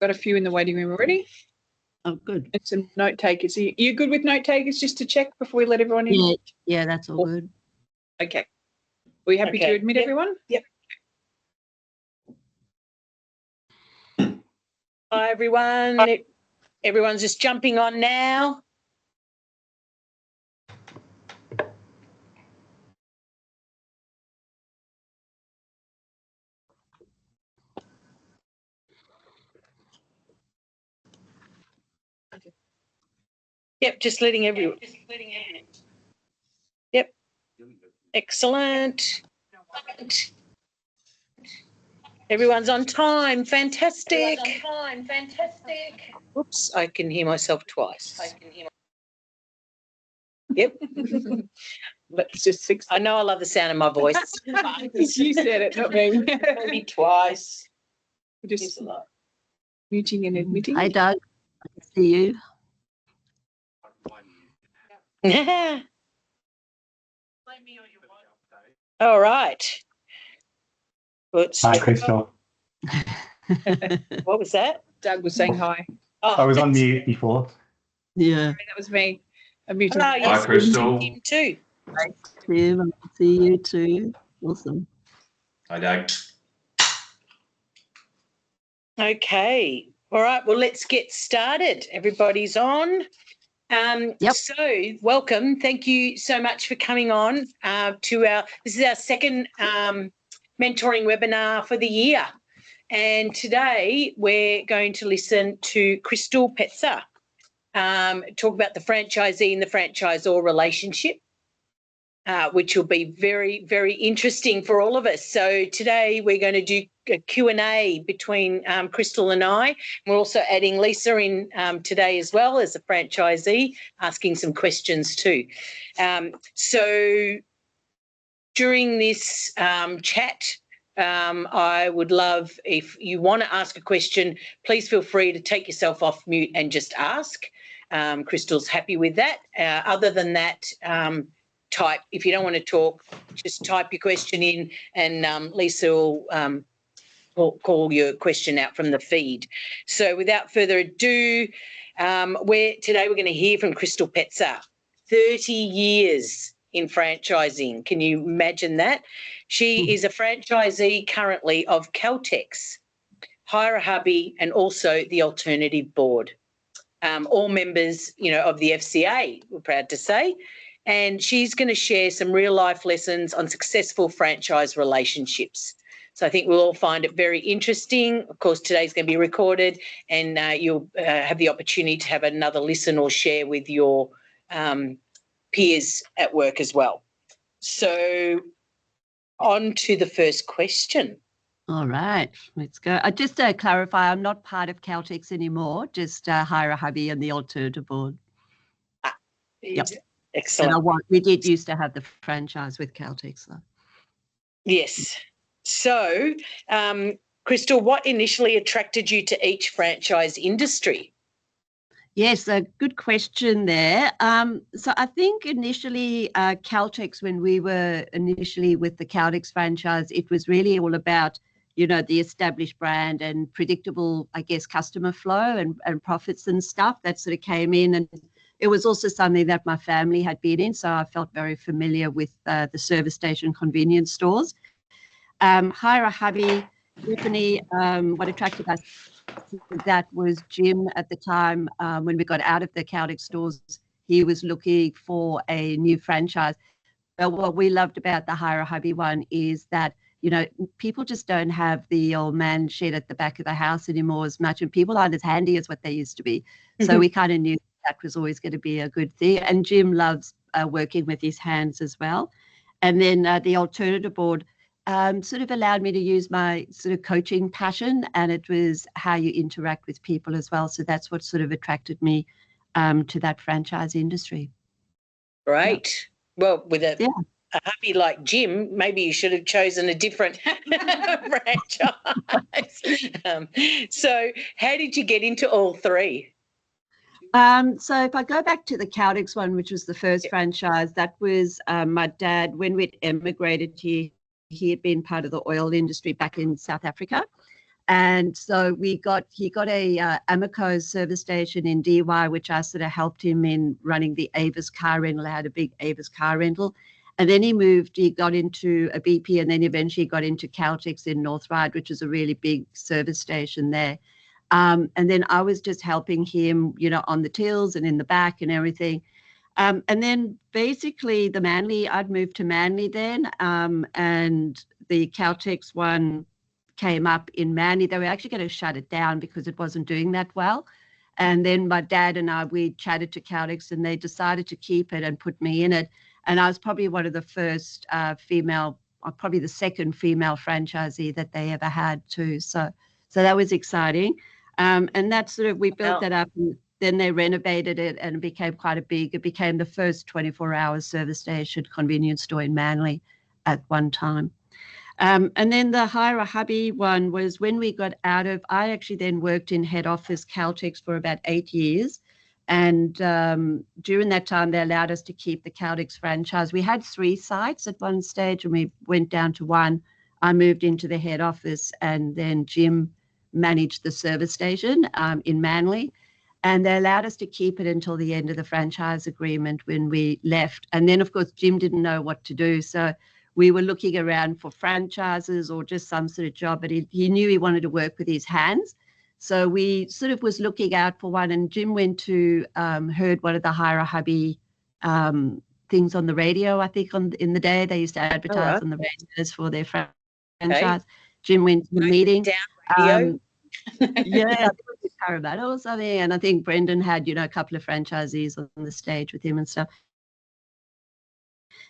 Got a few in the waiting room already. Oh, good. And some note takers. Are you good with note takers just to check before we let everyone in? Yeah, that's all good. Okay. Are we happy to admit everyone? Yep. Hi, everyone. Everyone's just jumping on now. Yep, just letting everyone. Yep. Excellent. Everyone's on time. Fantastic. Oops, I can hear myself twice. Yep. Let's just fix that. I know I love the sound of my voice. You said it, not me. Maybe twice. We're just muting and admitting. Hi, Doug. I can see you. All right. Hi, Crystal. What was that? Doug was saying hi. Oh, I was on mute before. Yeah. That was me. I'm muting. Oh, yes, Hi, Crystal. him too. Hi, Tim. I can see you too. Awesome. Hi, Doug. Okay. All right. Well, let's get started. Everybody's on. Yep. So welcome. Thank you so much for coming on to this is our second mentoring webinar for the year. And today we're going to listen to Crystal Petzer talk about the franchisee and the franchisor relationship, which will be very, very interesting for all of us. So today we're going to do a Q&A between Crystal and I. We're also adding Lisa in today as well as a franchisee, asking some questions too. So during this chat, I would love, if you want to ask a question, please feel free to take yourself off mute and just ask. Crystal's happy with that. Other than that, type. If you don't want to talk, just type your question in and Lisa will call your question out from the feed. So without further ado, today we're going to hear from Crystal Petzer. 30 years in franchising. Can you imagine that? She is a franchisee currently of Caltex, Hire a Hubby, and also the Alternative Board. All members, of the FCA, we're proud to say. And she's going to share some real-life lessons on successful franchise relationships. So I think we'll all find it very interesting. Of course, today's going to be recorded and you'll have the opportunity to have another listen or share with your peers at work as well. So on to the first question. All right, let's go. Just to clarify, I'm not part of Caltex anymore, just Hire a Hubby and the Alternative Board. Yep. Excellent. And we did used to have the franchise with Caltex, though. Yes. So, Crystal, what initially attracted you to each franchise industry? Yes, a good question there. So I think initially Caltex, when we were initially with the Caltex franchise, it was really all about, the established brand and predictable, I guess, customer flow and profits and stuff that sort of came in. And it was also something that my family had been in, so I felt very familiar with the service station convenience stores. Hire a Hubby, definitely what attracted us that was Jim at the time when we got out of the Caltex stores. He was looking for a new franchise. But what we loved about the Hire a Hubby one is that, people just don't have the old man shed at the back of the house anymore as much, and people aren't as handy as what they used to be. So we kind of knew that was always going to be a good thing. And Jim loves working with his hands as well. And then the Alternative Board sort of allowed me to use my sort of coaching passion, and it was how you interact with people as well. So that's what sort of attracted me to that franchise industry. Right. Yeah. Well, with a hubby like Jim, maybe you should have chosen a different franchise. So how did you get into all three? So if I go back to the Caltex one, which was the first franchise, that was my dad, when we'd emigrated here, he had been part of the oil industry back in South Africa. And so he got a Amico service station in DY, which I sort of helped him in running the Avis car rental. I had a big Avis car rental. And then he got into a BP, and then eventually got into Caltex in North Ryde, which is a really big service station there. And then I was just helping him, on the tills and in the back and everything. And then basically I'd moved to Manly then, and the Caltex one came up in Manly. They were actually going to shut it down because it wasn't doing that well. And then my dad and we chatted to Caltex, and they decided to keep it and put me in it. And I was probably one of the first female, or probably the second female franchisee that they ever had too. So that was exciting. And that we built that up, and then they renovated it, and it became it became the first 24-hour service station convenience store in Manly at one time. And then the Hire a Hubby one was when we got out of, I actually then worked in head office Caltex for about 8 years. And during that time, they allowed us to keep the Caltex franchise. We had 3 sites at one stage, and we went down to 1. I moved into the head office, and then Jim managed the service station in Manly. And they allowed us to keep it until the end of the franchise agreement when we left. And then, of course, Jim didn't know what to do. So we were looking around for franchises or just some sort of job, but he knew he wanted to work with his hands. So we sort of was looking out for one, and Jim went to, heard one of the Hire a Hubby things on the radio. I think in the day they used to advertise on the radios for their franchise. Okay. Jim went to the meeting. Yeah, I think it was Parramatta or something. And I think Brendan had, a couple of franchisees on the stage with him and stuff.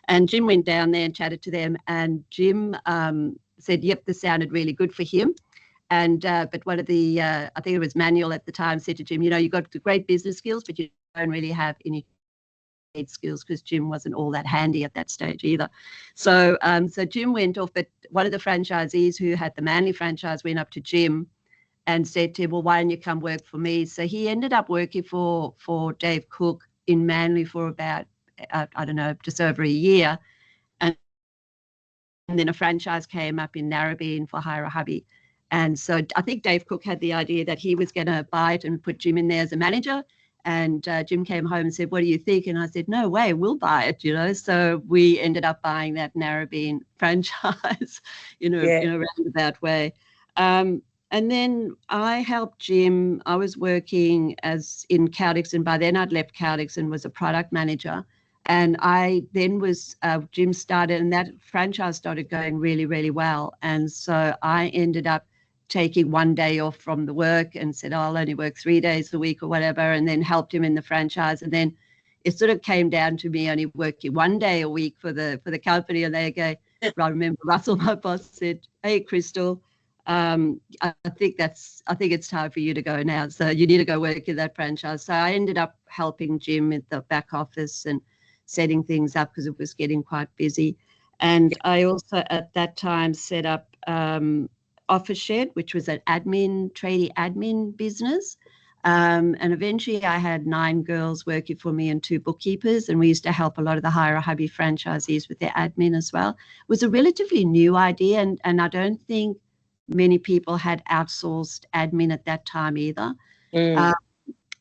And Jim went down there and chatted to them, and Jim said, yep, this sounded really good for him. And but one of the, I think it was Manuel at the time, said to Jim, you've got great business skills, but you don't really have any skills, because Jim wasn't all that handy at that stage either. So so Jim went off, but one of the franchisees who had the Manly franchise went up to Jim and said to him, well, why don't you come work for me? So he ended up working for Dave Cook in Manly for about, I don't know, just over a year. And then a franchise came up in Narrabeen for Hire a Hubby. And so I think Dave Cook had the idea that he was going to buy it and put Jim in there as a manager. And Jim came home and said, what do you think? And I said, no way, we'll buy it, So we ended up buying that Narrabeen franchise, in a roundabout way. And then I helped Jim. I was working as in Caltex, and by then I'd left Caltex and was a product manager. And I then was, Jim started, and that franchise started going really, really well. And so I ended up taking 1 day off from the work and said, I'll only work 3 days a week or whatever, and then helped him in the franchise. And then it sort of came down to me only working 1 day a week for the company. And they go, I remember Russell, my boss, said, hey, Crystal, I think it's time for you to go now. So you need to go work in that franchise. So I ended up helping Jim at the back office and setting things up because it was getting quite busy. And I also at that time set up Office Shed, which was an tradie admin business. And eventually I had 9 girls working for me and 2 bookkeepers. And we used to help a lot of the Hire a Hubby franchisees with their admin as well. It was a relatively new idea. And I don't think many people had outsourced admin at that time either.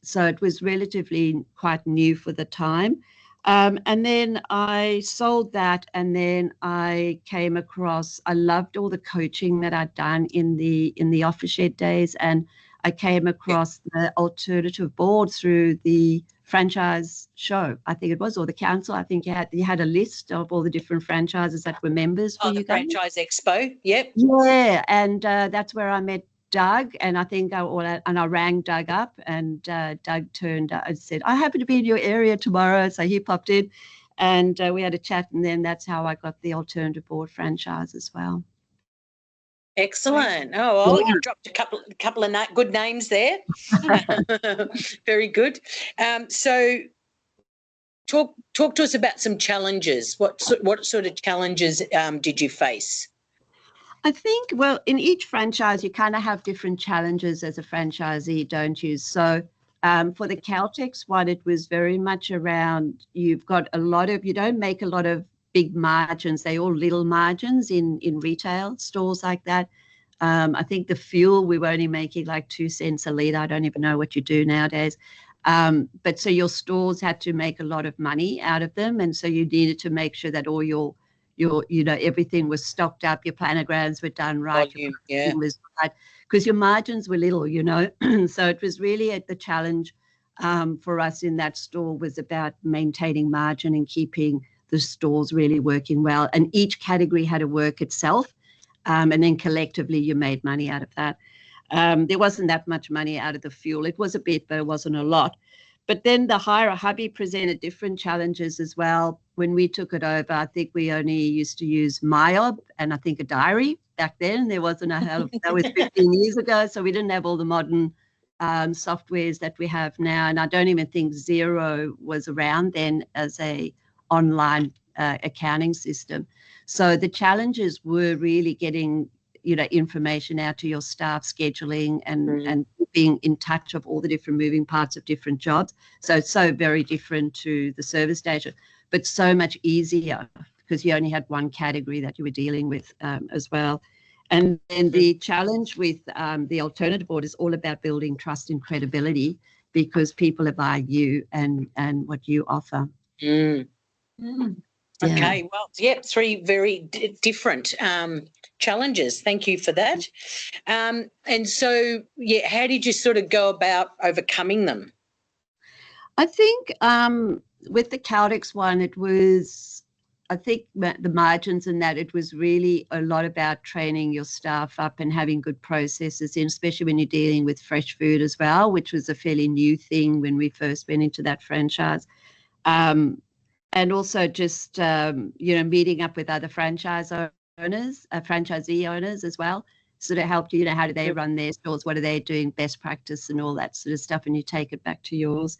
So it was relatively quite new for the time. And then I sold that, and then I came across, I loved all the coaching that I'd done in the Office Shed days, and I came across the alternative board through the franchise show, I think it was, or the council. I think you had a list of all the different franchises that were members for you guys. Franchise Expo, yep. Yeah, and that's where I met Doug, and I think I rang Doug up, and Doug turned and said, I happen to be in your area tomorrow. So he popped in, and we had a chat, and then that's how I got the alternative board franchise as well. Excellent. Oh, well, you dropped a couple of good names there. Very good. So talk to us about some challenges. What sort of challenges did you face? I think, well, in each franchise, you kind of have different challenges as a franchisee, don't you? So for the Caltex one, it was very much around, you don't make a lot of big margins. They're all little margins in retail stores like that. I think the fuel, we were only making like 2 cents a litre. I don't even know what you do nowadays. But so your stores had to make a lot of money out of them. And so you needed to make sure that all your everything was stocked up, your planograms were done right, Volume, your pricing was right, because your margins were little, So it was really the challenge for us in that store was about maintaining margin and keeping the stores really working well. And each category had to work itself. And then collectively you made money out of that. There wasn't that much money out of the fuel. It was a bit, but it wasn't a lot. But then the Hubby presented different challenges as well. When we took it over, I think we only used to use MyOb and I think a diary back then. There wasn't that was 15 years ago. So we didn't have all the modern softwares that we have now. And I don't even think Xero was around then as a online accounting system. So the challenges were really getting information out to your staff, scheduling and being in touch of all the different moving parts of different jobs. So it's so very different to the service station, but so much easier because you only had one category that you were dealing with as well. And then the challenge with the alternative board is all about building trust and credibility because people are buying you and what you offer. Mm. Yeah. Okay, well, yeah, 3 very different challenges. Thank you for that. And so, yeah, how did you sort of go about overcoming them? I think with the Caltex one, it was, I think the margins in that, it was really a lot about training your staff up and having good processes in, especially when you're dealing with fresh food as well, which was a fairly new thing when we first went into that franchise. And also just, meeting up with other franchise owners, franchisee owners as well, sort of helped you, how do they run their stores? What are they doing? Best practice and all that sort of stuff. And you take it back to yours.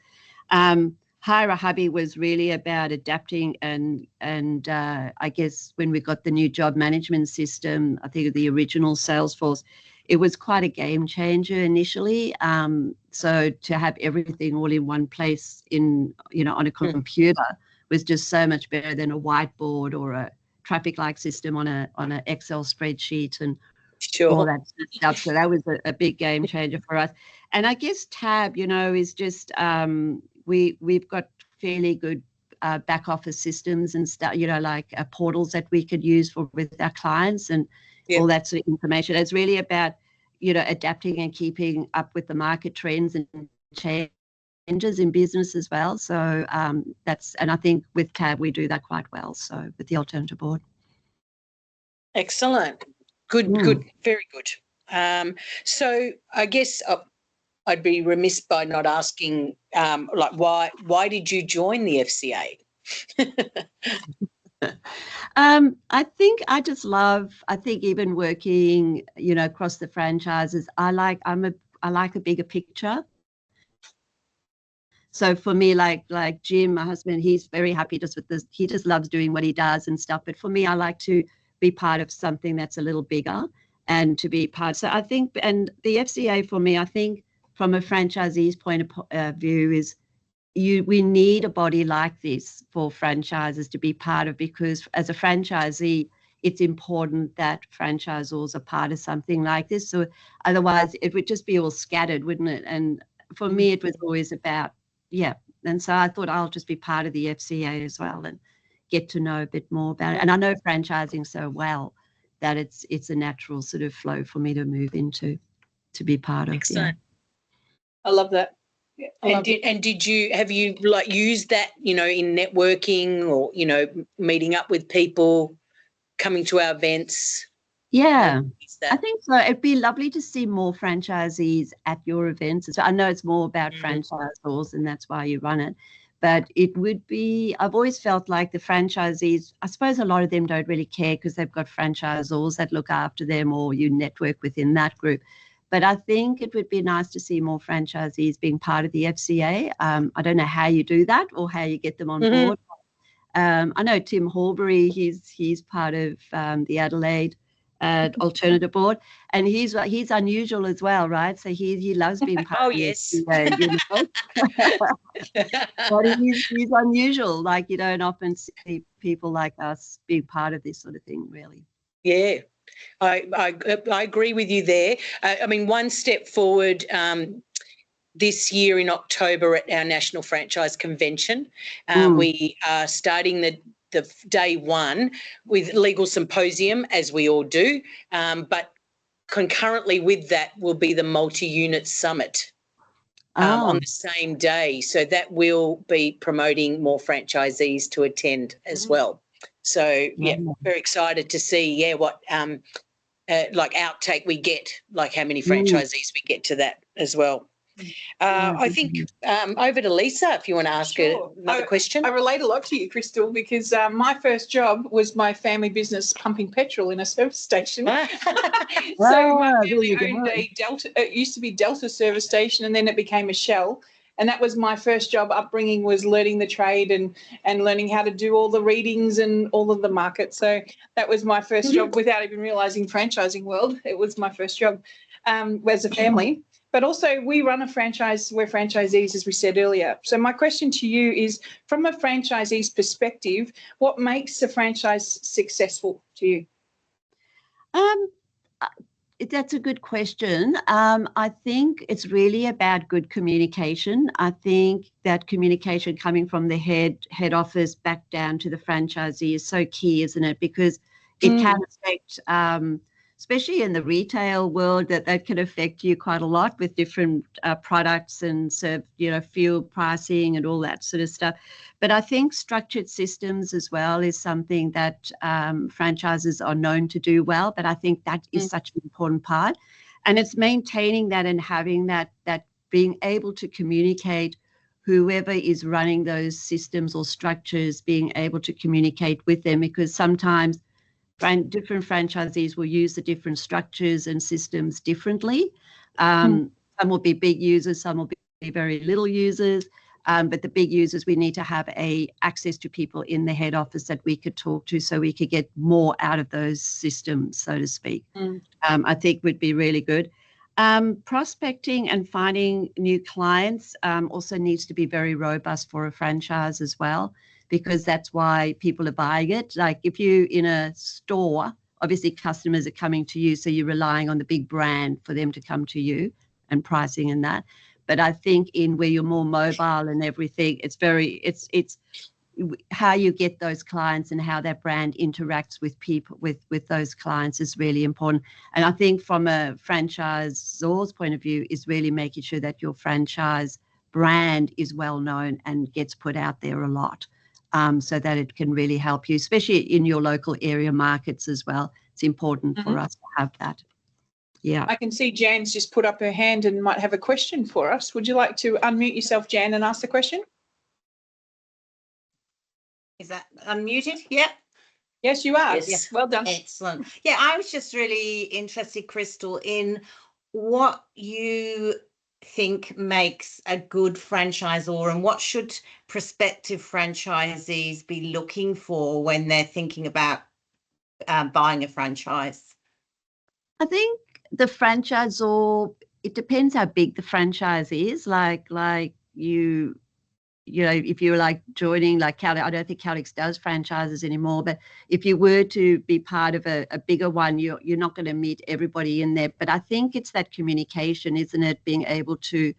Hire a Hubby was really about adapting and I guess when we got the new job management system, I think the original Salesforce, it was quite a game changer initially. So to have everything all in one place on a computer was just so much better than a whiteboard or a traffic light system on an Excel spreadsheet and all that sort of stuff. So that was a big game changer for us. And I guess Tab, is just we've got fairly good back office systems and stuff, like portals that we could use with our clients and all that sort of information. It's really about adapting and keeping up with the market trends and changes in business as well. So and I think with Tab we do that quite well. So with the alternative board. Excellent. Good, very good. So I guess I'd be remiss by not asking, why did you join the FCA? I think I just love, even working, across the franchises, I like a bigger picture. So for me, like Jim, my husband, he's very happy just with this. He just loves doing what he does and stuff. But for me, I like to be part of something that's a little bigger and to be part. So I think, and the FCA for me, I think from a franchisee's point of view is we need a body like this for franchises to be part of, because as a franchisee, it's important that franchisors are part of something like this. So otherwise it would just be all scattered, wouldn't it? And for me, it was always about, and so I thought I'll just be part of the FCA as well and get to know a bit more about it. And I know franchising so well that it's a natural sort of flow for me to move into, to be part of. Excellent. I love that. And did you used that, in networking or, meeting up with people, coming to our events? Yeah, I think so. It'd be lovely to see more franchisees at your events. So I know it's more about franchisors and that's why you run it. But it would be, I've always felt like the franchisees, I suppose a lot of them don't really care because they've got franchisors that look after them or you network within that group. But I think it would be nice to see more franchisees being part of the FCA. I don't know how you do that or how you get them on board. I know Tim Horbury, he's part of the Adelaide alternative board, and he's unusual as well, right? So he loves being part of the FCA, but he's unusual. Like you don't often see people like us being part of this sort of thing, really. Yeah. I agree with you there. I mean, one step forward this year in October at our National Franchise Convention, we are starting the day one with legal symposium, as we all do, but concurrently with that will be the multi-unit summit on the same day. So that will be promoting more franchisees to attend as well. So, yeah, very excited to see, what like outtake we get, like how many franchisees we get to that as well. I think over to Lisa if you want to ask another question. I relate a lot to you, Crystal, because my first job was my family business pumping petrol in a service station. So my family owned a Delta. It used to be Delta service station, and then it became a Shell. And that was my first job upbringing, was learning the trade and learning how to do all the readings and all of the markets. So that was my first job without even realising franchising world. It was my first job as a family. But also we run a franchise, we're franchisees, as we said earlier. So my question to you is, from a franchisee's perspective, what makes a franchise successful to you? That's a good question. I think it's really about good communication. I think that communication coming from the head office back down to the franchisee is so key, isn't it? Because it can affect, especially in the retail world, that can affect you quite a lot with different products and fuel pricing and all that sort of stuff. But I think structured systems as well is something that franchises are known to do well. But I think that is such an important part. And it's maintaining that and having that being able to communicate, whoever is running those systems or structures, being able to communicate with them, because sometimes different franchisees will use the different structures and systems differently. Some will be big users, some will be very little users. But the big users, we need to have access to people in the head office that we could talk to, so we could get more out of those systems, so to speak. I think would be really good. Prospecting and finding new clients also needs to be very robust for a franchise as well, because that's why people are buying it. Like if you're in a store, obviously customers are coming to you, so you're relying on the big brand for them to come to you and pricing and that. But I think in where you're more mobile and everything, it's how you get those clients and how that brand interacts with people, with those clients is really important. And I think from a franchisor's point of view is really making sure that your franchise brand is well known and gets put out there a lot, so that it can really help you, especially in your local area markets as well. It's important for us to have that. Yeah. I can see Jan's just put up her hand and might have a question for us. Would you like to unmute yourself, Jan, and ask the question? Is that unmuted? Yeah. Yes, you are. Yes. Yeah. Well done. Excellent. Yeah, I was just really interested, Crystal, in what you think makes a good franchisor, and what should prospective franchisees be looking for when they're thinking about buying a franchise? I think the franchisor, it depends how big the franchise is. Like you know, if you're like joining like Caltex, I don't think Caltex does franchises anymore, but if you were to be part of a bigger one, you're not going to meet everybody in there. But I think it's that communication, isn't it? Being able to,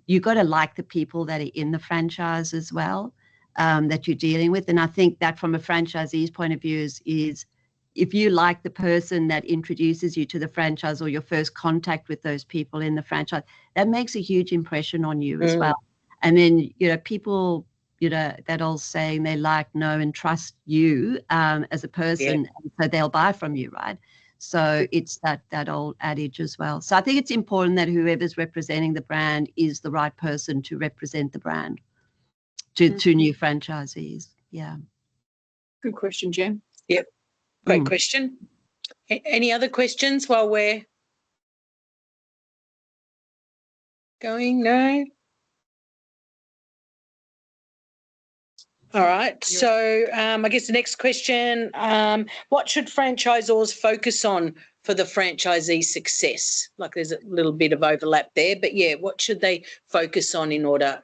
you got to like the people that are in the franchise as well, that you're dealing with. And I think that from a franchisee's point of view is if you like the person that introduces you to the franchise, or your first contact with those people in the franchise, that makes a huge impression on you as well. And then, you know, people, you know, that old saying, they like, know and trust you as a person, and so they'll buy from you, right? So it's that old adage as well. So I think it's important that whoever's representing the brand is the right person to represent the brand to new franchisees. Yeah. Good question, Jan. Yep. Great question. Any other questions while we're going? No? All right. So I guess the next question, what should franchisors focus on for the franchisee success? Like there's a little bit of overlap there, but yeah, what should they focus on in order?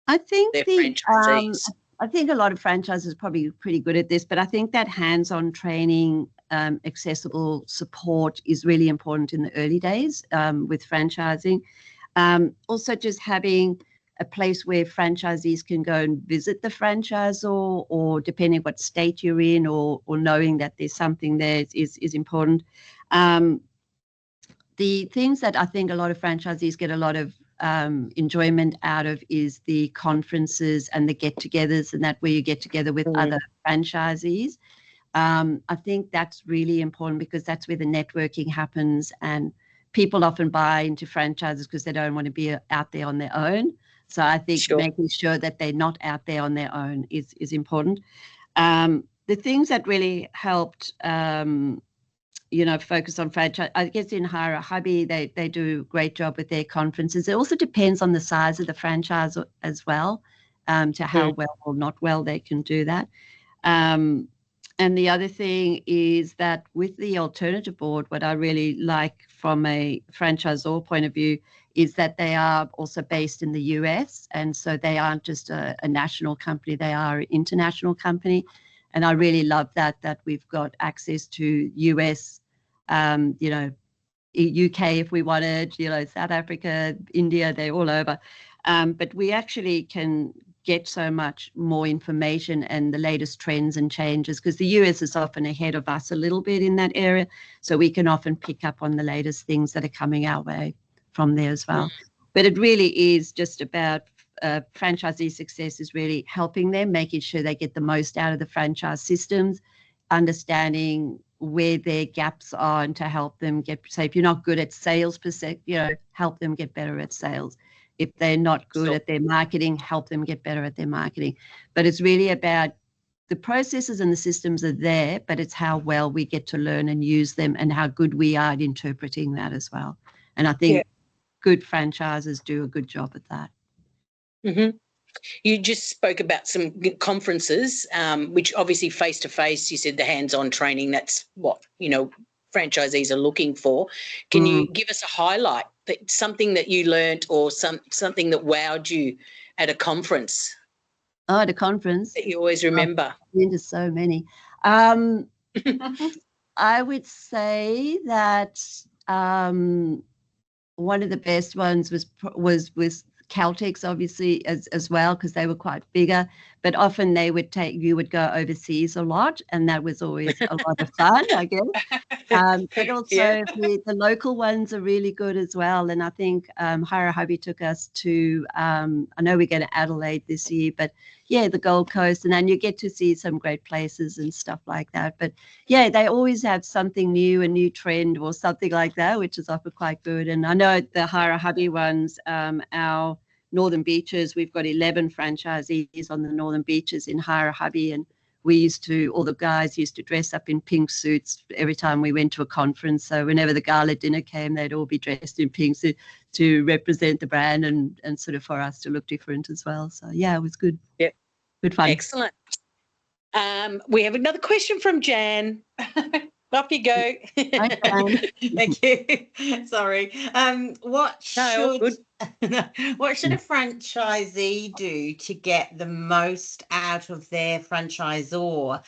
I think their franchisees? I think a lot of franchises are probably pretty good at this, but I think that hands-on training accessible support is really important in the early days with franchising. Also, just having a place where franchisees can go and visit the franchisor, or depending what state you're in, or knowing that there's something there is important. The things that I think a lot of franchisees get a lot of enjoyment out of is the conferences and the get-togethers, and that where you get together with other franchisees. I think that's really important because that's where the networking happens, and people often buy into franchises because they don't want to be out there on their own. So I think making sure that they're not out there on their own is important. The things that really helped, focus on franchise, I guess in Hubby, they do a great job with their conferences. It also depends on the size of the franchise as well, to how well or not well they can do that. And the other thing is that with the alternative board, what I really like from a franchisor point of view is that they are also based in the US. And so they aren't just a national company, they are an international company. And I really love that we've got access to US, UK if we wanted, South Africa, India, they're all over. But we actually can get so much more information and the latest trends and changes, because the US is often ahead of us a little bit in that area. So we can often pick up on the latest things that are coming our way from there as well. But it really is just about franchisee success is really helping them, making sure they get the most out of the franchise systems, understanding where their gaps are, and to help them say, if you're not good at sales help them get better at sales. If they're not good at their marketing, help them get better at their marketing. But it's really about the processes and the systems are there, but it's how well we get to learn and use them, and how good we are at interpreting that as well. And I think good franchises do a good job at that. Mm-hmm. You just spoke about some conferences, which obviously face-to-face, you said the hands-on training, that's what, franchisees are looking for. Can you give us a highlight, something that you learned, or something that wowed you at a conference? Oh, at a conference? That you always remember. There's so many. I would say that one of the best ones was Caltex, obviously, as well, because they were quite bigger, but often you would go overseas a lot, and that was always a lot of fun, I guess. But also the local ones are really good as well. And I think Hubby took us to, I know we're going to Adelaide this year, but the Gold Coast, and then you get to see some great places and stuff like that. But they always have something new, a new trend or something like that, which is often quite good. And I know the Hubby ones, our Northern Beaches, we've got 11 franchisees on the Northern Beaches in Hubby, and all the guys used to dress up in pink suits every time we went to a conference. So whenever the gala dinner came, they'd all be dressed in pink suits to represent the brand, and sort of for us to look different as well. So it was good. Yep. Good fun. Excellent. We have another question from Jan. Off you go. Hi, Jan. Thank you. Sorry. What should a franchisee do to get the most out of their franchisor,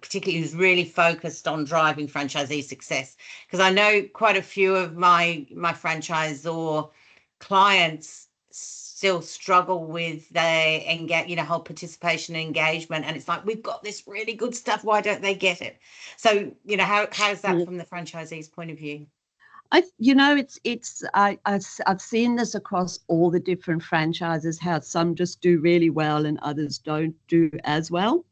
particularly who's really focused on driving franchisee success? Because I know quite a few of my franchisor clients still struggle with their whole participation and engagement, and it's like, we've got this really good stuff, why don't they get it? So how's that from the franchisee's point of view? I've seen this across all the different franchises, how some just do really well and others don't do as well.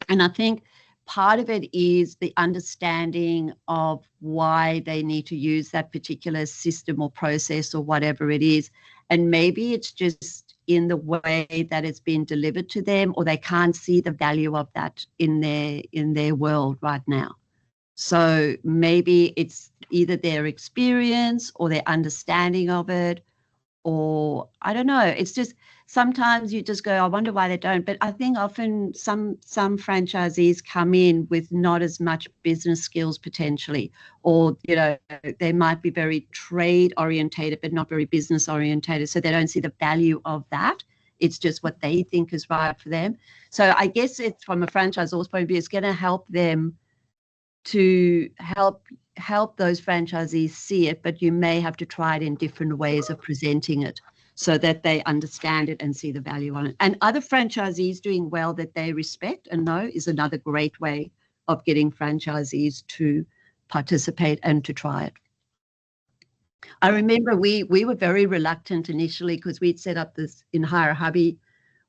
And I think part of it is the understanding of why they need to use that particular system or process or whatever it is. And maybe it's just in the way that it's been delivered to them, or they can't see the value of that in their world right now. So maybe it's either their experience or their understanding of it, or I don't know. It's just sometimes you just go, I wonder why they don't. But I think often some franchisees come in with not as much business skills potentially, or they might be very trade orientated but not very business orientated, so they don't see the value of that It's just what they think is right for them. So I guess it's from a franchisor's point of view, it's going to help them to help those franchisees see it, but you may have to try it in different ways of presenting it so that they understand it and see the value on it. And other franchisees doing well that they respect and know is another great way of getting franchisees to participate and to try it. I remember we were very reluctant initially because we'd set up this in Hubby.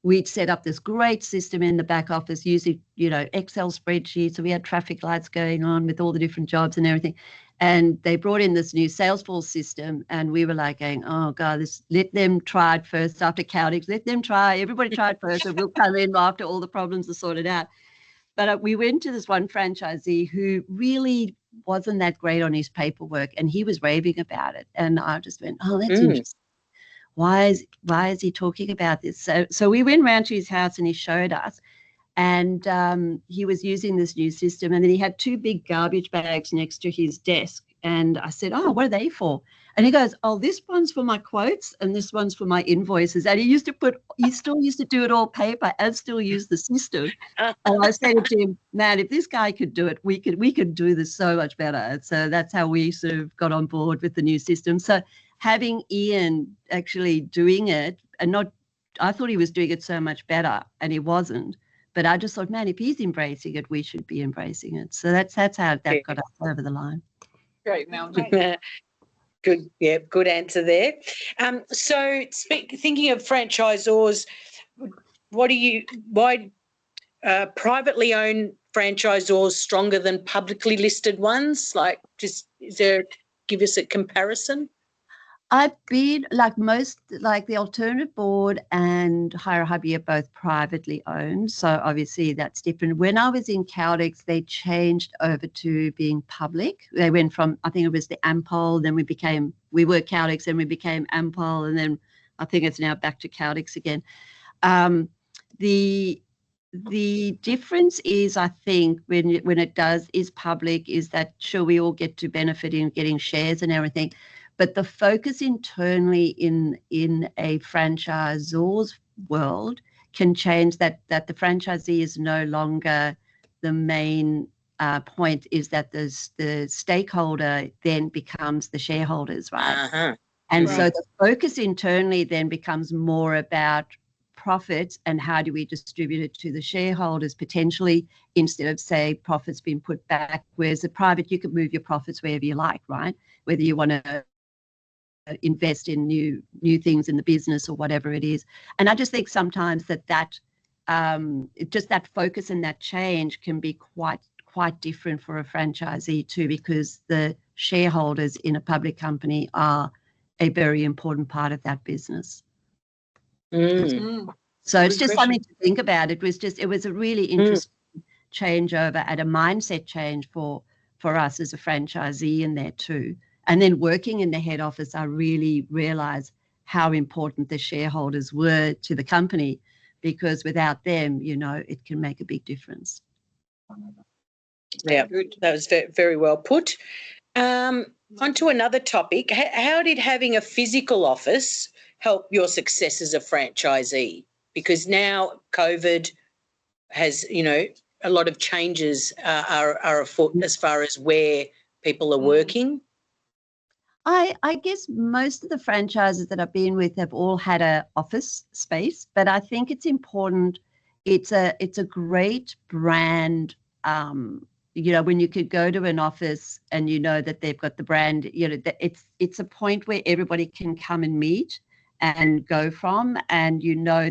We'd set up this great system in the back office using, Excel spreadsheets. So we had traffic lights going on with all the different jobs and everything. And they brought in this new Salesforce system, and we were like going, oh God, let them try it first after Caltex. Let them try. Everybody try it first, and we'll come in after all the problems are sorted out. But we went to this one franchisee who really wasn't that great on his paperwork, and he was raving about it. And I just went, oh, that's interesting. Why is he talking about this? So we went round to his house and he showed us, and he was using this new system, and then he had 2 big garbage bags next to his desk. And I said, oh, what are they for? And he goes, oh, this one's for my quotes and this one's for my invoices. And he still used to do it all paper and still use the system. And I said to him, man, if this guy could do it, we could do this so much better. So that's how we sort of got on board with the new system. So having Ian actually doing it, and I thought he was doing it so much better, and he wasn't. But I just thought, man, if he's embracing it, we should be embracing it. So that's how that got us over the line. Great, Mel. Good, yeah, good answer there. So thinking of franchisors, why privately owned franchisors stronger than publicly listed ones? Give us a comparison? I've been like the Alternative Board and Hubby are both privately owned. So obviously that's different. When I was in Caltex, they changed over to being public. They went from, I think it was the Ampol, then we were Caltex, then we became Ampol, and then I think it's now back to Caltex again. The difference is, I think, when it is public, is that sure, we all get to benefit in getting shares and everything. But the focus internally in a franchisor's world can change that the franchisee is no longer the main point, is that the stakeholder then becomes the shareholders, right? Uh-huh. And so the focus internally then becomes more about profits and how do we distribute it to the shareholders potentially, instead of, say, profits being put back. Whereas the private, you can move your profits wherever you like, right? Whether you want to invest in new things in the business or whatever it is. And I just think sometimes that just that focus and that change can be quite different for a franchisee too, because the shareholders in a public company are a very important part of that business. So it's just something to think about. It was a really interesting changeover and a mindset change for us as a franchisee in there too. And then working in the head office, I really realized how important the shareholders were to the company, because without them, it can make a big difference. Yeah, good. That was very, very well put. On to another topic. How did having a physical office help your success as a franchisee? Because now COVID has, a lot of changes are afoot as far as where people are working. I guess most of the franchises that I've been with have all had an office space, but I think it's important. It's a great brand. When you could go to an office and that they've got the brand, that it's a point where everybody can come and meet and go from, and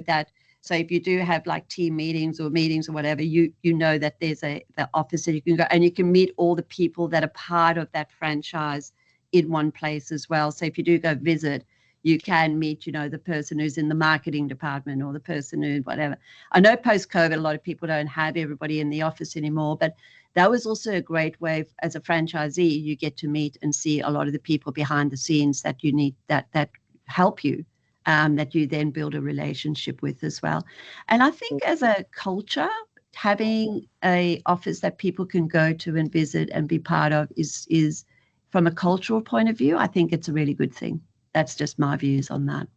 that. So if you do have like team meetings or whatever, you know that there's the office that you can go, and you can meet all the people that are part of that franchise in one place as well. So if you do go visit, you can meet, the person who's in the marketing department or the person who whatever. I know post-COVID, a lot of people don't have everybody in the office anymore, but that was also a great way as a franchisee. You get to meet and see a lot of the people behind the scenes that you need, that help you, that you then build a relationship with as well. And I think as a culture, having a office that people can go to and visit and be part of is from a cultural point of view, I think it's a really good thing. That's just my views on that.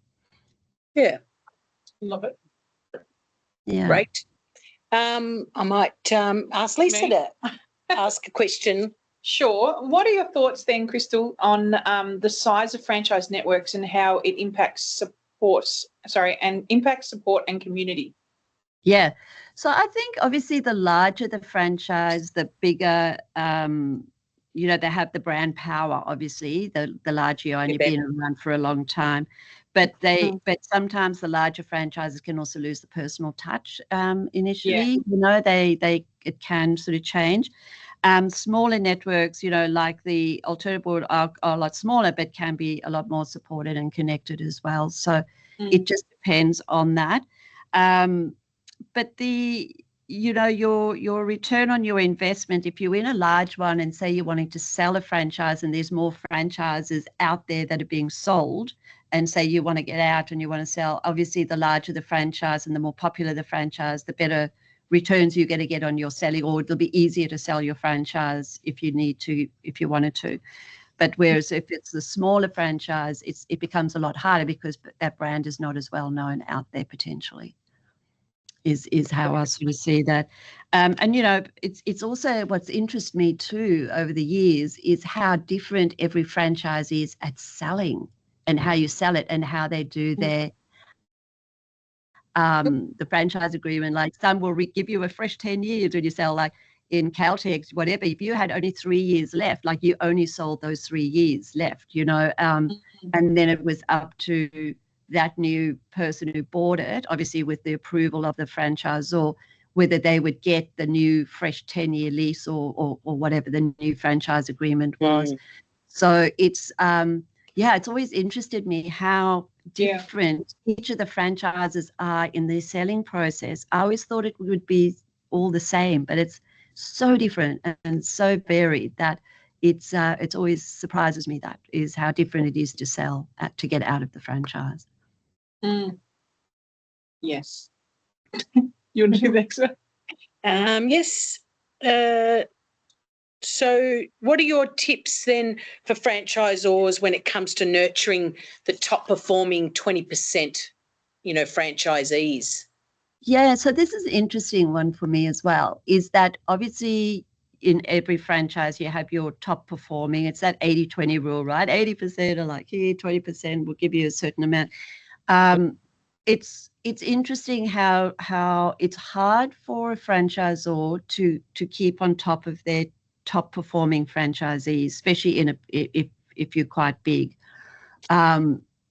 Yeah. Love it. Yeah. Great. I might ask Lisa Me? to ask a question. Sure. What are your thoughts then, Crystal, on the size of franchise networks and how it impacts support and community? Yeah. So I think obviously the larger the franchise, the bigger, they have the brand power, obviously, the larger you are and you've been around for a long time. But but sometimes the larger franchises can also lose the personal touch initially. It can sort of change. Smaller networks, like the alternative board are a lot smaller, but can be a lot more supported and connected as well. So it just depends on that. But your return on your investment, if you're in a large one and say you're wanting to sell a franchise and there's more franchises out there that are being sold, and say you want to get out and you want to sell, obviously the larger the franchise and the more popular the franchise, the better returns you're going to get on your selling, or it'll be easier to sell your franchise if you wanted to. But whereas if it's the smaller franchise, it becomes a lot harder because that brand is not as well known out there potentially. Is how I sort of see that. And it's also what's interested me too over the years is how different every franchise is at selling and how you sell it and how they do their the franchise agreement. Like some will give you a fresh 10 years when you sell, like in Caltex, whatever. If you had only 3 years left, like you only sold those 3 years left, and then it was up to that new person who bought it, obviously with the approval of the franchisor, whether they would get the new fresh 10-year lease or whatever the new franchise agreement was. So it's it's always interested me how different each of the franchises are in their selling process. I always thought it would be all the same, but it's so different and so varied that it's always surprises me that is how different it is to sell to get out of the franchise. Yes. You want to do the next one? Yes. So what are your tips then for franchisors when it comes to nurturing the top performing 20%, franchisees? Yeah, so this is an interesting one for me as well, is that obviously in every franchise you have your top performing. It's that 80-20 rule, right? 80% are like, here, 20% will give you a certain amount. It's interesting how it's hard for a franchisor to keep on top of their top performing franchisees, especially if you're quite big.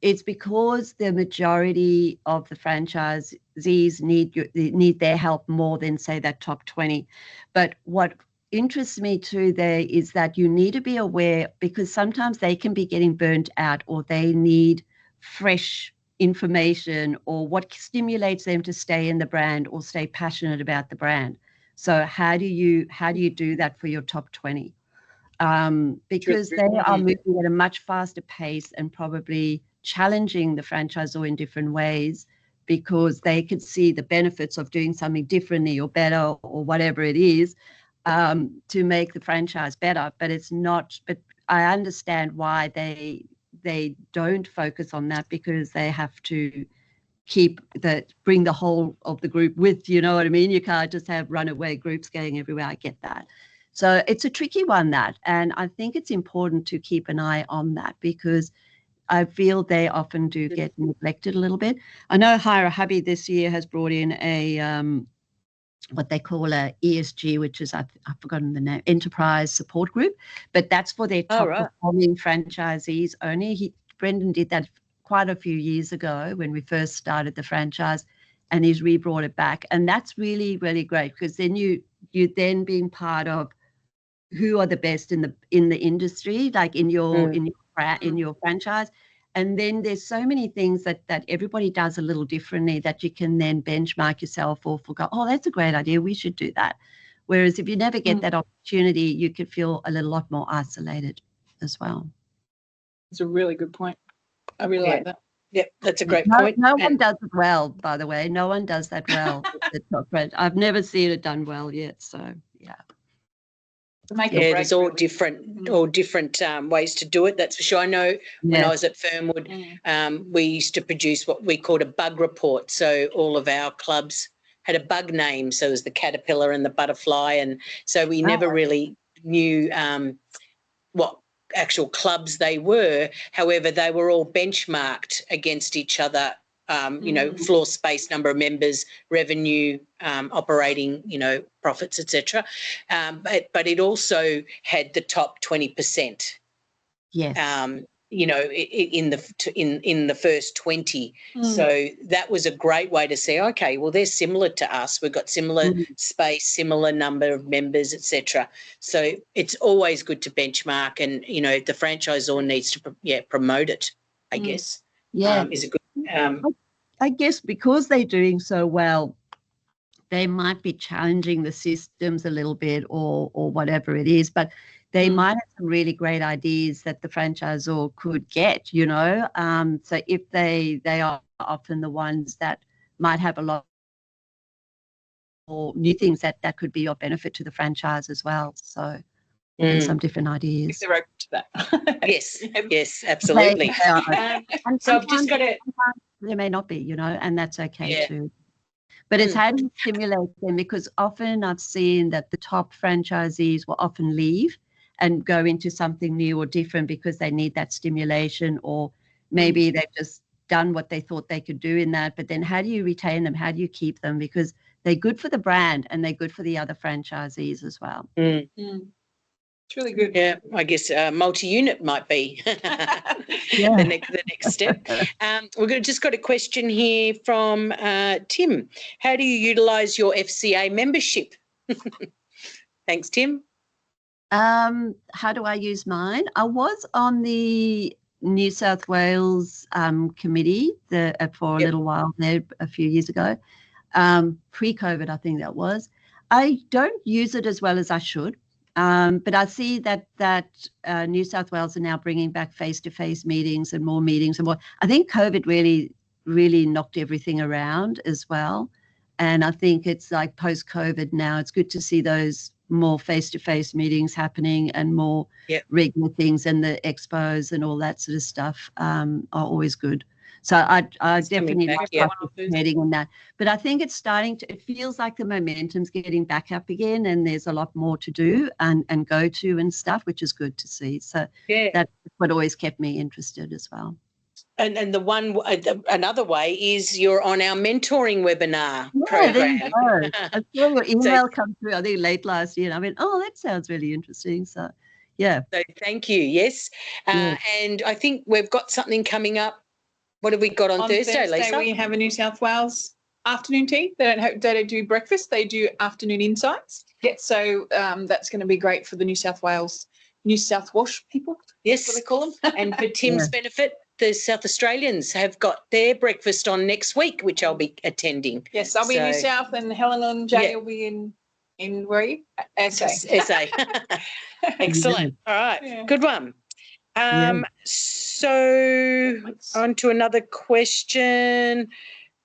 It's because the majority of the franchisees need their help more than, say, that top 20. But what interests me too there is that you need to be aware, because sometimes they can be getting burnt out or they need fresh information or what stimulates them to stay in the brand or stay passionate about the brand. So how do you do that for your top 20? Because they are moving at a much faster pace and probably challenging the franchisor in different ways because they could see the benefits of doing something differently or better or whatever it is to make the franchise better. But it's not. But I understand why they don't focus on that, because they have to bring the whole of the group with, you know what I mean? You can't just have runaway groups going everywhere. I get that. So it's a tricky one, that, and I think it's important to keep an eye on that because I feel they often do get neglected a little bit. I know Hubby this year has brought in a what they call a ESG, which is, I've forgotten the name, Enterprise Support Group, but that's for their top performing franchisees only. Brendan did that quite a few years ago when we first started the franchise, and he's re-brought it back. And that's really, really great, because then you then being part of who are the best in the industry, like in your franchise. And then there's so many things that everybody does a little differently that you can then benchmark yourself or forgo, oh, that's a great idea, we should do that. Whereas if you never get that opportunity, you could feel a lot more isolated as well. It's a really good point. I really like that. Yep, that's a great point. No one does it well, by the way. No one does that well. I've never seen it done well yet. So, yeah. Make or Yeah, break, there's all really. different ways to do it. That's for sure. I know when I was at Fernwood, we used to produce what we called a bug report. So all of our clubs had a bug name. So it was the caterpillar and the butterfly, and so we never really knew what actual clubs they were. However, they were all benchmarked against each other. Floor space, number of members, revenue, operating, profits, etc. But it also had the top 20%. Yes. In the first 20. So that was a great way to say, okay, well, they're similar to us. We've got similar space, similar number of members, etc. So it's always good to benchmark, and the franchisor needs to promote it, I guess. Yeah. Is a good. I guess because they're doing so well, they might be challenging the systems a little bit or whatever it is, but they might have some really great ideas that the franchisor could get, So if they are often the ones that might have a lot more new things that could be of benefit to the franchise as well. So and some different ideas. If they're open to that. Yes, absolutely. And so I've just got to. There may not be, and that's okay too. But it's how do you stimulate them? Because often I've seen that the top franchisees will often leave and go into something new or different because they need that stimulation, or maybe they've just done what they thought they could do in that. But then how do you retain them? How do you keep them? Because they're good for the brand and they're good for the other franchisees as well. It's really good. Yeah, I guess multi-unit might be the next step. We've just got a question here from Tim. How do you utilise your FCA membership? Thanks, Tim. How do I use mine? I was on the New South Wales committee for a little while there a few years ago, pre-COVID, I think that was. I don't use it as well as I should. But I see that New South Wales are now bringing back face-to-face meetings and more meetings and more. I think COVID really knocked everything around as well. And I think it's like post-COVID now, it's good to see those more face-to-face meetings happening and more regular things, and the expos and all that sort of stuff are always good. So I definitely like participating in that. But I think it's it feels like the momentum's getting back up again, and there's a lot more to do and go to and stuff, which is good to see. So that's what always kept me interested as well. And another way is you're on our mentoring webinar program. I saw your email come through, I think late last year, and I went, oh, that sounds really interesting. So, yeah. So thank you. Yes. And I think we've got something coming up. What have we got on Thursday, Lisa? We have a New South Wales afternoon tea. They don't do breakfast. They do afternoon insights. Yeah. So that's going to be great for the New South Wash people. Yes. That's what they call them. And for Tim's benefit, the South Australians have got their breakfast on next week, which I'll be attending. Yes, I'll be in New South, and Helen and Jay will be in where are you? SA. Excellent. All right. Yeah. Good one. So on to another question.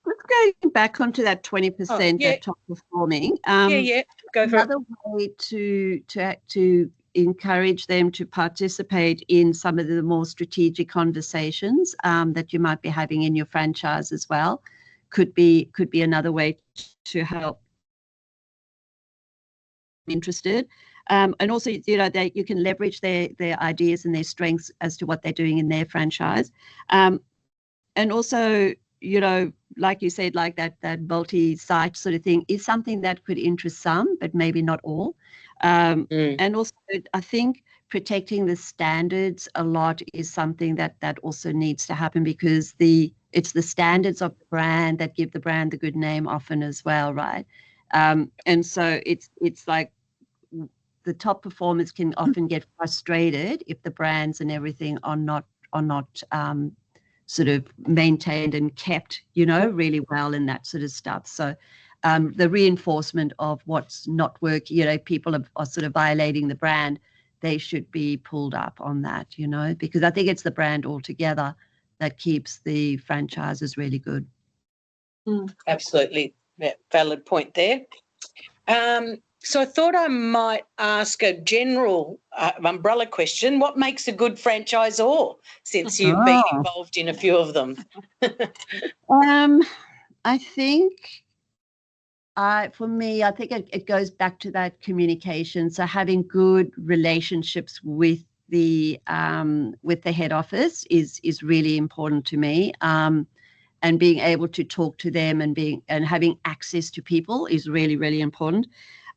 Let's go back onto that 20% that top performing. Go for it. Another way to encourage them to participate in some of the more strategic conversations that you might be having in your franchise as well could be another way to help interested. And also, you can leverage their ideas and their strengths as to what they're doing in their franchise. And also, like you said, like that multi-site sort of thing is something that could interest some, but maybe not all. And also, I think protecting the standards a lot is something that also needs to happen, because it's the standards of the brand that give the brand the good name often as well, right? And so it's like the top performers can often get frustrated if the brands and everything are not sort of maintained and kept, really well and that sort of stuff. So the reinforcement of what's not working, people are sort of violating the brand, they should be pulled up on that, because I think it's the brand altogether that keeps the franchises really good. Absolutely. Yeah, valid point there. So I thought I might ask a general umbrella question. What makes a good franchisor, since you've been involved in a few of them? I think for me, I think it goes back to that communication. So having good relationships with the head office is really important to me. And being able to talk to them and having access to people is really, really important.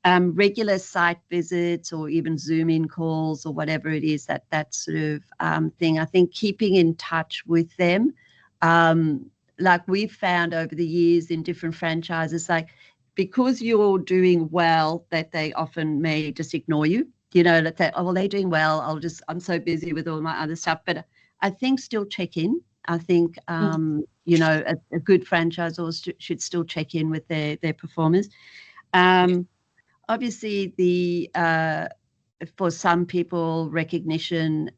Regular site visits or even Zoom-in calls or whatever it is, that sort of thing. I think keeping in touch with them, like we've found over the years in different franchises, like because you're doing well, that they often may just ignore you. You know, that oh, well, they're doing well. I'm so busy with all my other stuff. But I think still check in. I think, you know, a good franchisor should still check in with their performers. Obviously, for some people, recognition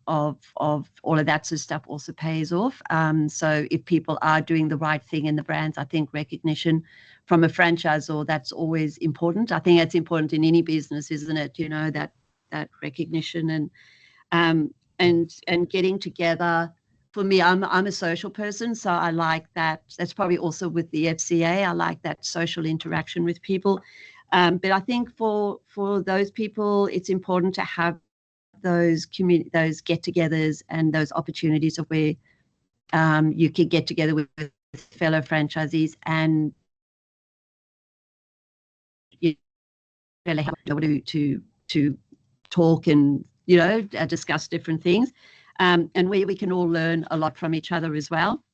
of all of that sort of stuff also pays off. So if people are doing the right thing in the brands, I think recognition from a franchisor, that's always important. I think that's important in any business, isn't it? You know, that recognition and getting together. For me, I'm a social person, so I like that. That's probably also with the FCA. I like that social interaction with people. But I think for those people, it's important to have those get-togethers and those opportunities of where you can get together with fellow franchisees and you really have to talk and, you know, discuss different things. And where we can all learn a lot from each other as well.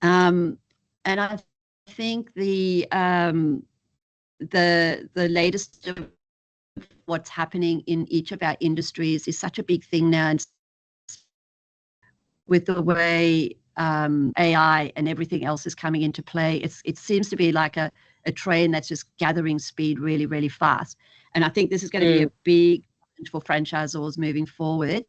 And I think the latest of what's happening in each of our industries is such a big thing now, and with the way AI and everything else is coming into play, it seems to be like a train that's just gathering speed really, really fast. And I think this is going to be a big challenge for franchisors moving forward.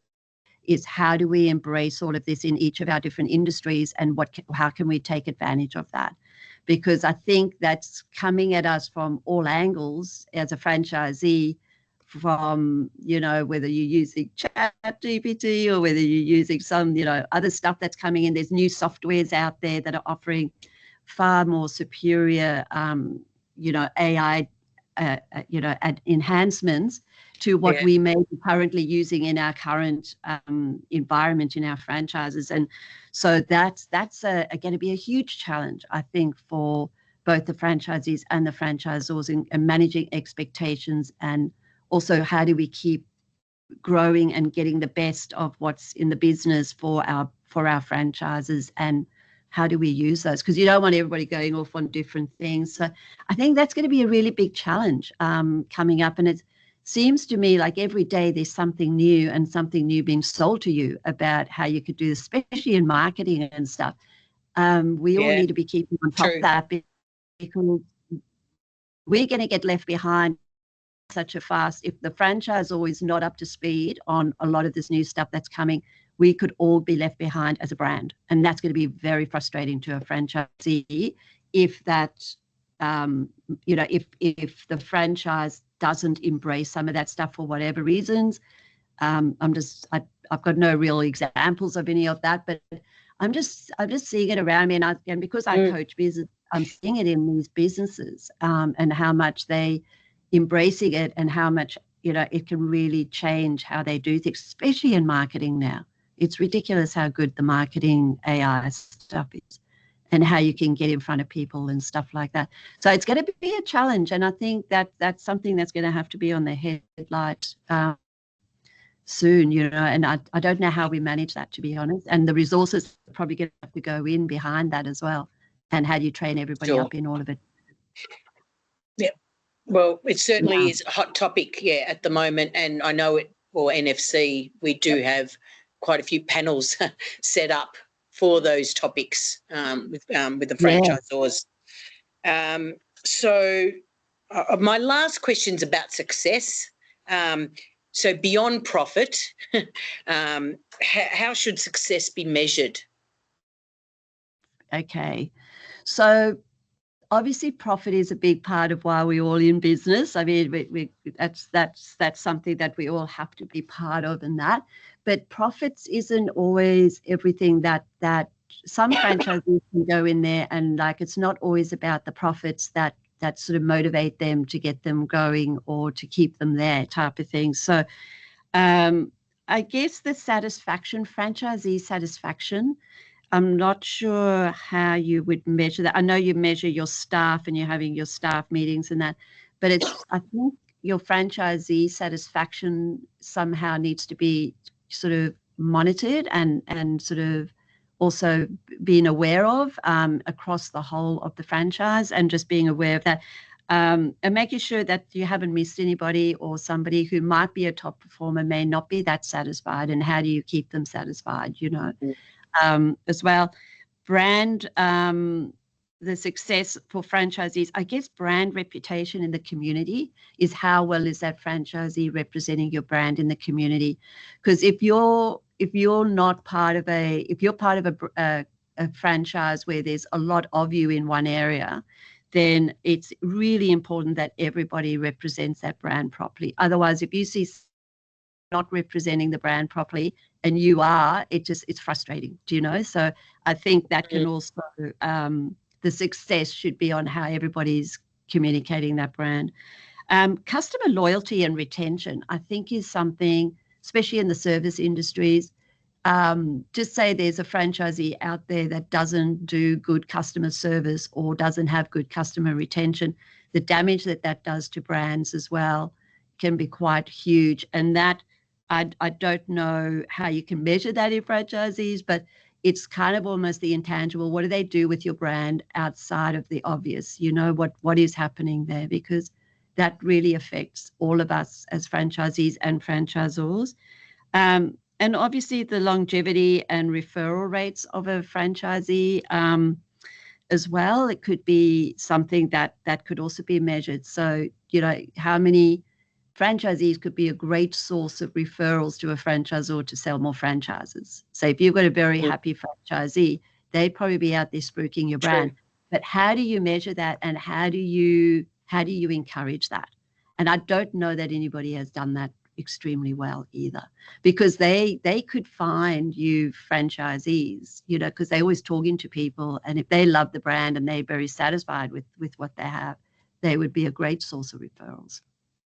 Is how do we embrace all of this in each of our different industries, and how can we take advantage of that? Because I think that's coming at us from all angles as a franchisee, from, you know, whether you're using ChatGPT or whether you're using some, you know, other stuff that's coming in. There's new softwares out there that are offering far more superior, you know, AI, you know, enhancements to what we may be currently using in our current environment in our franchises. And so that's going to be a huge challenge, I think, for both the franchisees and the franchisors in managing expectations, and also how do we keep growing and getting the best of what's in the business for our franchises, and how do we use those? Because you don't want everybody going off on different things. So I think that's going to be a really big challenge coming up. And it seems to me like every day there's something new and something new being sold to you about how you could do this, especially in marketing and stuff. We all need to be keeping on top of that, because we're going to get left behind such a fast. If the franchisor is not up to speed on a lot of this new stuff that's coming, we could all be left behind as a brand. And that's going to be very frustrating to a franchisee if that, you know, if the franchise doesn't embrace some of that stuff for whatever reasons. I've got no real examples of any of that, but I'm just seeing it around me, and because I coach business, I'm seeing it in these businesses, and how much they embracing it, and how much, you know, it can really change how they do things, especially in marketing now. It's ridiculous how good the marketing AI stuff is, and how you can get in front of people and stuff like that. So it's going to be a challenge, and I think that's something that's going to have to be on the headlight soon, you know, and I don't know how we manage that, to be honest, and the resources are probably going to have to go in behind that as well, and how do you train everybody up in all of it. Yeah, well, it certainly is a hot topic, at the moment, and I know it, or NFC, we do have quite a few panels set up for those topics with the franchisors. So my last question's about success. So beyond profit, how should success be measured? Okay, so obviously profit is a big part of why we're all in business. I mean, that's something that we all have to be part of, and that. But profits isn't always everything that some franchisees can go in there and like, it's not always about the profits that sort of motivate them to get them going or to keep them there type of thing. So I guess the satisfaction, franchisee satisfaction, I'm not sure how you would measure that. I know you measure your staff and you're having your staff meetings and that, but I think your franchisee satisfaction somehow needs to be sort of monitored and sort of also being aware of across the whole of the franchise, and just being aware of that and making sure that you haven't missed anybody, or somebody who might be a top performer may not be that satisfied, and how do you keep them satisfied, you know, as well. Brand, the success for franchisees, I guess brand reputation in the community is how well is that franchisee representing your brand in the community. Because if you're part of a franchise where there's a lot of you in one area, then it's really important that everybody represents that brand properly. Otherwise, if you see not representing the brand properly and you are, it's frustrating, do you know? So I think that can also, the success should be on how everybody's communicating that brand. Customer loyalty and retention, I think, is something, especially in the service industries. Just say there's a franchisee out there that doesn't do good customer service or doesn't have good customer retention, the damage that does to brands as well can be quite huge. And that I don't know how you can measure that in franchisees, but it's kind of almost the intangible. What do they do with your brand outside of the obvious? You know, what is happening there? Because that really affects all of us as franchisees and franchisors. And obviously the longevity and referral rates of a franchisee as well. It could be something that could also be measured. So, you know, how many franchisees could be a great source of referrals to a franchisor to sell more franchises. So if you've got a very happy franchisee, they'd probably be out there spruiking your brand. True. But how do you measure that, and how do you encourage that? And I don't know that anybody has done that extremely well either, because they could find you franchisees, you know, because they're always talking to people, and if they love the brand and they're very satisfied with what they have, they would be a great source of referrals.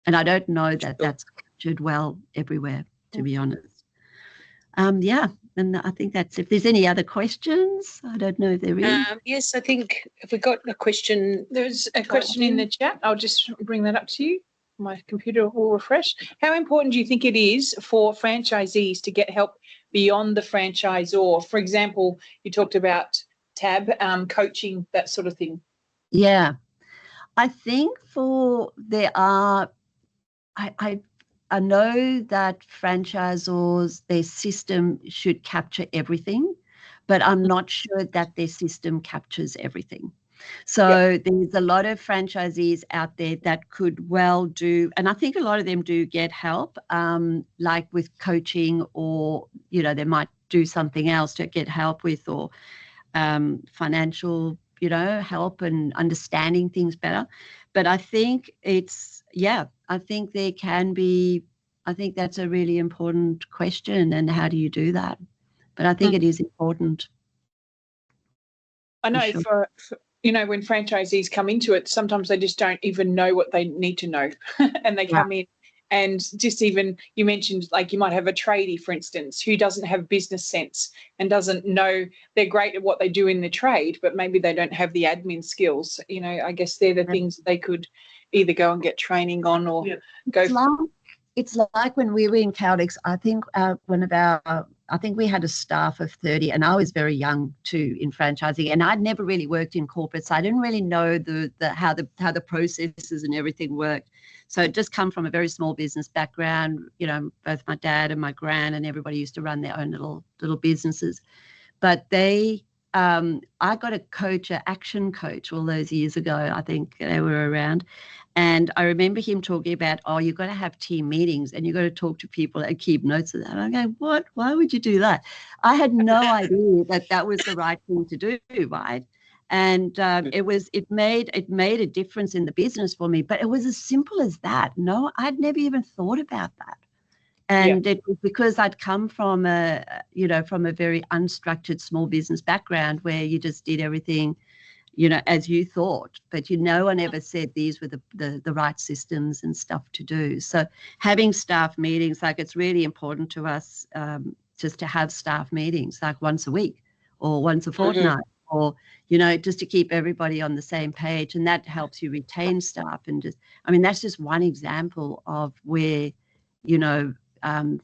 And I don't know that that's captured well everywhere, to be honest. Yeah, and I think that's, if there's any other questions, I don't know if there is. Yes, I think if we got a question. There's a question in the chat. I'll just bring that up to you. My computer will refresh. How important do you think it is for franchisees to get help beyond the franchisor? For example, you talked about TAB, coaching, that sort of thing. Yeah, I think I know that franchisors, their system should capture everything, but I'm not sure that their system captures everything. So there's a lot of franchisees out there that could well do, and I think a lot of them do get help, like with coaching, or, you know, they might do something else to get help with, or financial, you know, help and understanding things better. But I think I think there can be, I think that's a really important question, and how do you do that? But I think it is important. I know for you know, when franchisees come into it, sometimes they just don't even know what they need to know. And they come in and just even, you mentioned, like, you might have a tradie, for instance, who doesn't have business sense and doesn't know, they're great at what they do in the trade, but maybe they don't have the admin skills. You know, I guess they're the things that they could either go and get training on, or go. It's like when we were in Caldex, I think I think we had a staff of 30, and I was very young too in franchising, and I'd never really worked in corporate, so I didn't really know how the processes and everything worked. So it just come from a very small business background. You know, both my dad and my gran and everybody used to run their own little businesses. But I got a coach, an action coach, all those years ago. I think they were around. And I remember him talking about, you've got to have team meetings and you've got to talk to people and keep notes of that. And I go, what? Why would you do that? I had no idea that was the right thing to do, right? And it made a difference in the business for me. But it was as simple as that. No, I'd never even thought about that. And it was because I'd come from a very unstructured small business background where you just did everything, as you thought, but no one ever said these were the right systems and stuff to do. So having staff meetings, like, it's really important to us just to have staff meetings like once a week or once a fortnight, or, just to keep everybody on the same page. And that helps you retain staff. And that's just one example of where,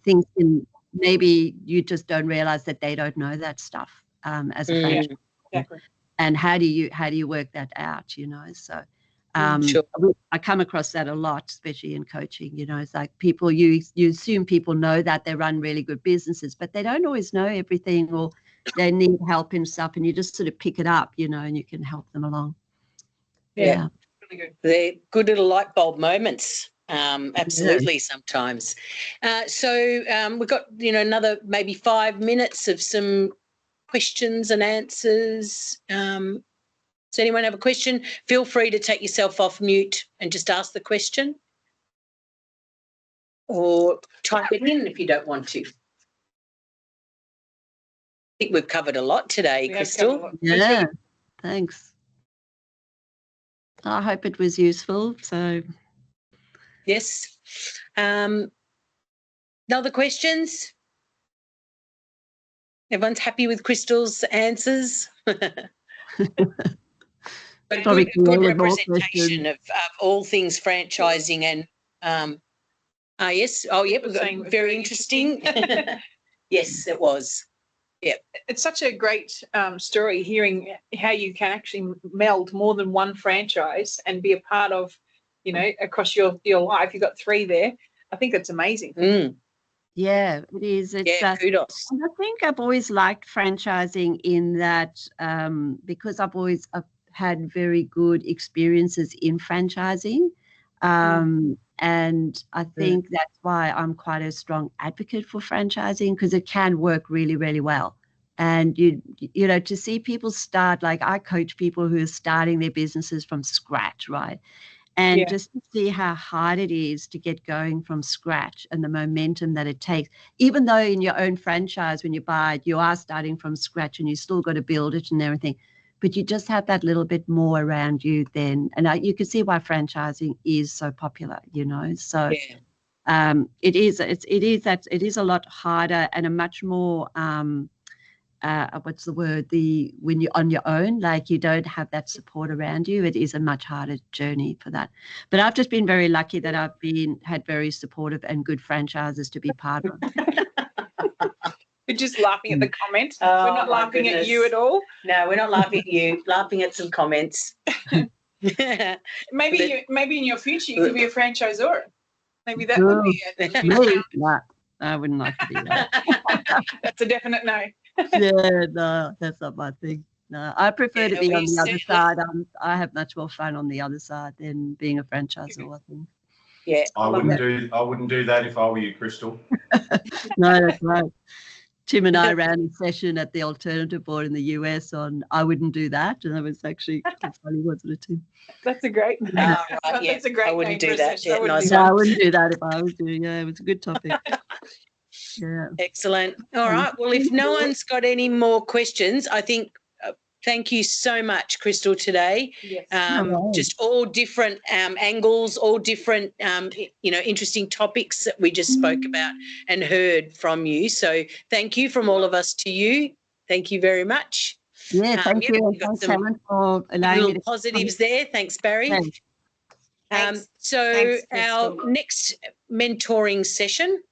things can, maybe you just don't realize that they don't know that stuff as a franchise. Exactly. And how do you work that out, So Sure. I come across that a lot, especially in coaching. It's like people, you assume people know that they run really good businesses, but they don't always know everything, or they need help in stuff, and you just sort of pick it up, and you can help them along. Yeah. Really good. They're good little light bulb moments. Absolutely, sometimes. So we've got, another maybe 5 minutes of some questions and answers. Does anyone have a question? Feel free to take yourself off mute and just ask the question, or type it in if you don't want to. I think we've covered a lot today, Crystal. Yeah, thanks. I hope it was useful. So yes. Other questions? Everyone's happy with Crystal's answers? But Probably good representation of all things franchising and yes. Oh, yep, we've got very interesting. Yes, it was. Yeah. It's such a great story, hearing how you can actually meld more than one franchise and be a part of, across your life. You've got 3 there. I think that's amazing. Yeah, it is. It's, kudos. And I think I've always liked franchising in that because I've had very good experiences in franchising. And I think that's why I'm quite a strong advocate for franchising, because it can work really, really well. And, to see people start, like I coach people who are starting their businesses from scratch, right? And just to see how hard it is to get going from scratch and the momentum that it takes, even though in your own franchise, when you buy it, you are starting from scratch and you still got to build it and everything, but you just have that little bit more around you then. And you can see why franchising is so popular, So it is a lot harder and a much more when you're on your own, like you don't have that support around you. It is a much harder journey for that. But I've just been very lucky that I've had very supportive and good franchises to be part of. We're just laughing at the comment. We're not laughing at you at all. No, we're not laughing at you. Laughing at some comments. Maybe in your future you could be a franchisor. Maybe that would be it. No, I wouldn't like to do that. That's a definite no. Yeah, no, that's not my thing. No, I prefer to be on the other side. I have much more fun on the other side than being a franchisor, I think. Yeah, I wouldn't do that if I were you, Crystal. No, that's right. Tim and I ran a session at the alternative board in the US on I wouldn't do that, and that was actually funny, wasn't it, Tim? That's a great. Right, That's a great. I wouldn't do that. Yeah, I wouldn't do that if I was doing. Yeah, it was a good topic. Yeah. Excellent. All right. Well, if no one's got any more questions, I think thank you so much, Crystal, today. Yes. Just all different angles, all different, interesting topics that we just spoke about and heard from you. So thank you from all of us to you. Thank you very much. Yeah, thank you. We've got some little positives there. Thanks, Barry. Thanks. Thanks, our Crystal. next mentoring session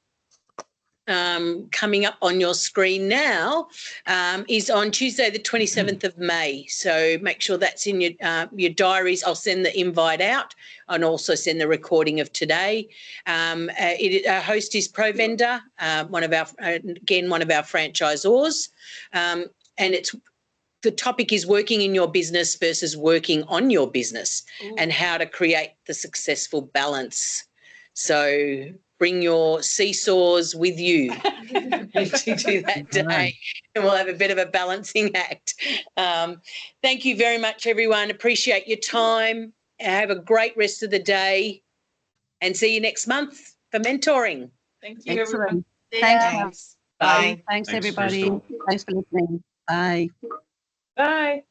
coming up on your screen now is on Tuesday the 27th of May. So make sure that's in your diaries. I'll send the invite out and also send the recording of today. Our host is ProVendor, one of our franchisors, and the topic is working in your business versus working on your business. Ooh. And how to create the successful balance. So bring your seesaws with you to do that day, and we'll have a bit of a balancing act. Thank you very much, everyone. Appreciate your time. Have a great rest of the day, and see you next month for mentoring. Thank you, everyone. Thanks. Bye. Thanks, Thanks, everybody. Crystal. Thanks for listening. Bye. Bye.